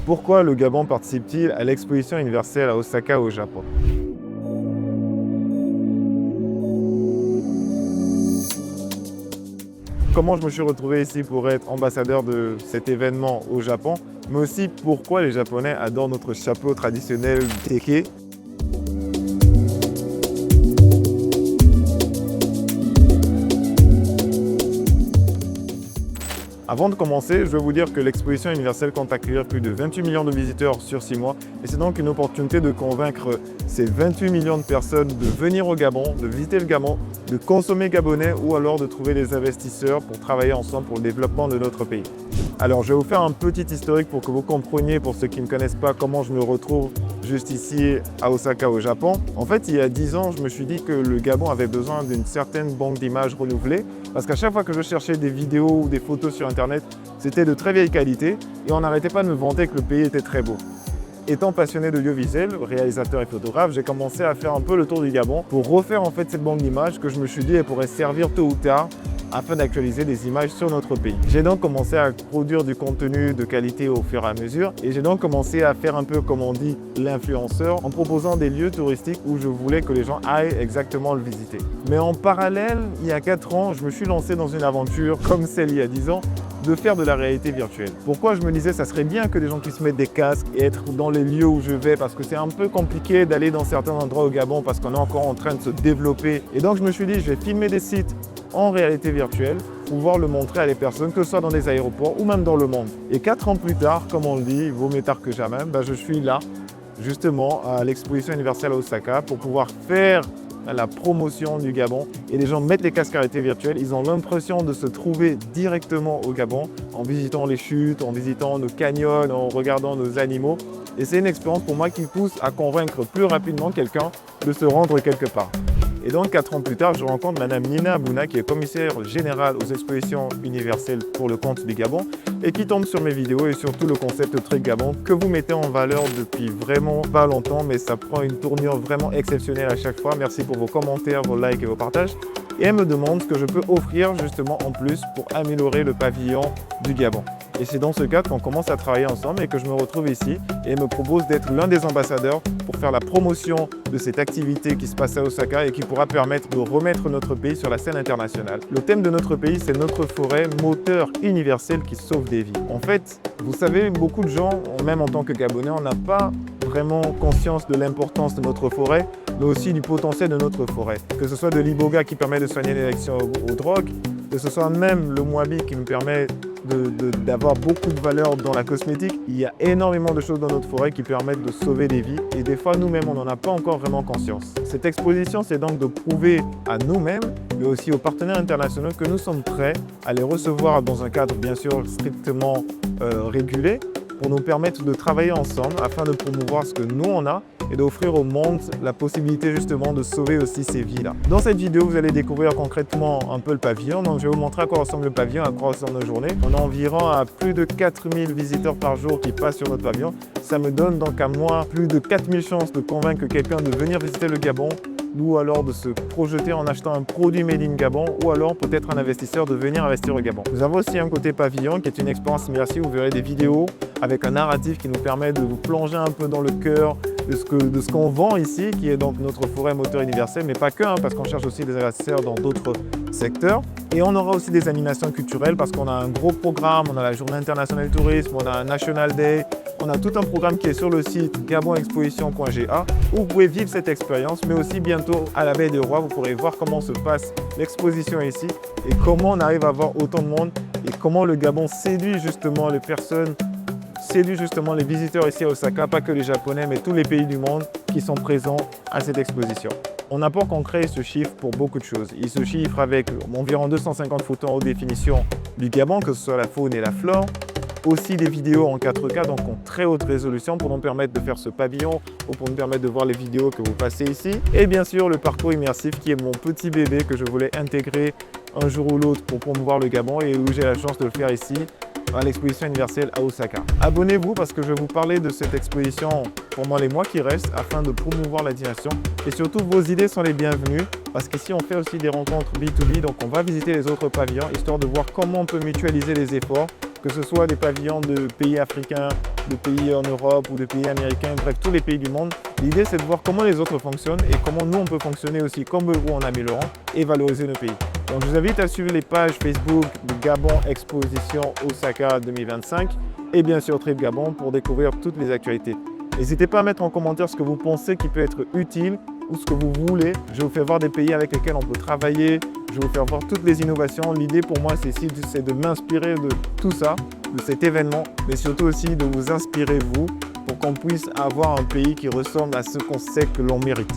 Pourquoi le Gabon participe-t-il à l'exposition universelle à Osaka au Japon? Comment je me suis retrouvé ici pour être ambassadeur de cet événement au Japon, mais aussi pourquoi les Japonais adorent notre chapeau traditionnel Teke. Avant de commencer, je veux vous dire que l'exposition universelle compte accueillir plus de 28 millions de visiteurs sur 6 mois et c'est donc une opportunité de convaincre ces 28 millions de personnes de venir au Gabon, de visiter le Gabon, de consommer gabonais ou alors de trouver des investisseurs pour travailler ensemble pour le développement de notre pays. Alors je vais vous faire un petit historique pour que vous compreniez, pour ceux qui ne connaissent pas, comment je me retrouve juste ici à Osaka au Japon. En fait, il y a 10 ans, je me suis dit que le Gabon avait besoin d'une certaine banque d'images renouvelée parce qu'à chaque fois que je cherchais des vidéos ou des photos sur Internet, c'était de très vieille qualité et on n'arrêtait pas de me vanter que le pays était très beau. Étant passionné d'audiovisuel, réalisateur et photographe, j'ai commencé à faire un peu le tour du Gabon pour refaire en fait cette banque d'images que je me suis dit elle pourrait servir tôt ou tard afin d'actualiser des images sur notre pays. J'ai donc commencé à produire du contenu de qualité au fur et à mesure et j'ai donc commencé à faire un peu comme on dit l'influenceur en proposant des lieux touristiques où je voulais que les gens aillent exactement le visiter. Mais en parallèle, il y a 4 ans, je me suis lancé dans une aventure comme celle il y a 10 ans de faire de la réalité virtuelle. Pourquoi je me disais ça serait bien que des gens puissent mettre des casques et être dans les lieux où je vais parce que c'est un peu compliqué d'aller dans certains endroits au Gabon parce qu'on est encore en train de se développer. Et donc je me suis dit je vais filmer des sites en réalité virtuelle pour pouvoir le montrer à des personnes, que ce soit dans des aéroports ou même dans le monde. Et 4 ans plus tard, comme on le dit, vaut mieux tard que jamais, je suis là justement à l'exposition universelle à Osaka pour pouvoir faire la promotion du Gabon et les gens mettent les casques à réalité virtuelle, ils ont l'impression de se trouver directement au Gabon en visitant les chutes, en visitant nos canyons, en regardant nos animaux et c'est une expérience pour moi qui pousse à convaincre plus rapidement quelqu'un de se rendre quelque part. Et donc 4 ans plus tard, je rencontre Madame Nina Abouna qui est commissaire générale aux expositions universelles pour le compte du Gabon et qui tombe sur mes vidéos et surtout le concept Trek Gabon que vous mettez en valeur depuis vraiment pas longtemps, mais ça prend une tournure vraiment exceptionnelle à chaque fois. Merci pour vos commentaires, vos likes et vos partages. Et elle me demande ce que je peux offrir justement en plus pour améliorer le pavillon du Gabon. Et c'est dans ce cadre qu'on commence à travailler ensemble et que je me retrouve ici et elle me propose d'être l'un des ambassadeurs pour faire la promotion de cette activité qui se passe à Osaka et qui pourra permettre de remettre notre pays sur la scène internationale. Le thème de notre pays, c'est notre forêt, moteur universel qui sauve des vies. En fait, vous savez, beaucoup de gens, même en tant que Gabonais, on n'a pas vraiment conscience de l'importance de notre forêt, mais aussi du potentiel de notre forêt. Que ce soit de l'iboga qui permet de soigner l'addiction aux drogues, que ce soit même le moabi qui me permet d'avoir beaucoup de valeur dans la cosmétique. Il y a énormément de choses dans notre forêt qui permettent de sauver des vies et des fois nous-mêmes on n'en a pas encore vraiment conscience. Cette exposition c'est donc de prouver à nous-mêmes mais aussi aux partenaires internationaux que nous sommes prêts à les recevoir dans un cadre bien sûr strictement régulé pour nous permettre de travailler ensemble afin de promouvoir ce que nous on a et d'offrir au monde la possibilité justement de sauver aussi ces vies-là. Dans cette vidéo, vous allez découvrir concrètement un peu le pavillon. Donc je vais vous montrer à quoi ressemble le pavillon, à quoi ressemblent nos journées. On a environ à plus de 4000 visiteurs par jour qui passent sur notre pavillon. Ça me donne donc à moi plus de 4000 chances de convaincre quelqu'un de venir visiter le Gabon ou alors de se projeter en achetant un produit made in Gabon ou alors peut-être un investisseur de venir investir au Gabon. Nous avons aussi un côté pavillon qui est une expérience immersive. Vous verrez des vidéos avec un narratif qui nous permet de vous plonger un peu dans le cœur de ce qu'on vend ici, qui est donc notre forêt moteur universel, mais pas que, parce qu'on cherche aussi des investisseurs dans d'autres secteurs. Et on aura aussi des animations culturelles parce qu'on a un gros programme, on a la Journée internationale du tourisme, on a un National Day, on a tout un programme qui est sur le site gabonexposition.ga où vous pouvez vivre cette expérience, mais aussi bientôt à la Baie des Rois, vous pourrez voir comment se passe l'exposition ici et comment on arrive à avoir autant de monde et comment le Gabon séduit justement les personnes, séduit justement les visiteurs ici à Osaka, pas que les Japonais, mais tous les pays du monde qui sont présents à cette exposition. On n'a pas encore créé ce chiffre pour beaucoup de choses. Il se chiffre avec environ 250 photos en haute définition du Gabon, que ce soit la faune et la flore. Aussi des vidéos en 4K, donc en très haute résolution pour nous permettre de faire ce pavillon ou pour nous permettre de voir les vidéos que vous passez ici. Et bien sûr, le parcours immersif qui est mon petit bébé que je voulais intégrer un jour ou l'autre pour promouvoir le Gabon et où j'ai la chance de le faire ici à l'exposition universelle à Osaka. Abonnez-vous parce que je vais vous parler de cette exposition pendant les mois qui restent afin de promouvoir la destination et surtout vos idées sont les bienvenues parce qu'ici on fait aussi des rencontres B2B, donc on va visiter les autres pavillons histoire de voir comment on peut mutualiser les efforts que ce soit des pavillons de pays africains, de pays en Europe ou de pays américains, bref, tous les pays du monde. L'idée, c'est de voir comment les autres fonctionnent et comment nous, on peut fonctionner aussi comme eux en améliorant et valoriser nos pays. Donc, je vous invite à suivre les pages Facebook de Gabon Exposition Osaka 2025 et bien sûr Trip Gabon pour découvrir toutes les actualités. N'hésitez pas à mettre en commentaire ce que vous pensez qui peut être utile ou ce que vous voulez. Je vous fais voir des pays avec lesquels on peut travailler. Je vais vous faire voir toutes les innovations. L'idée pour moi, c'est de m'inspirer de tout ça, de cet événement, mais surtout aussi de vous inspirer vous pour qu'on puisse avoir un pays qui ressemble à ce qu'on sait que l'on mérite.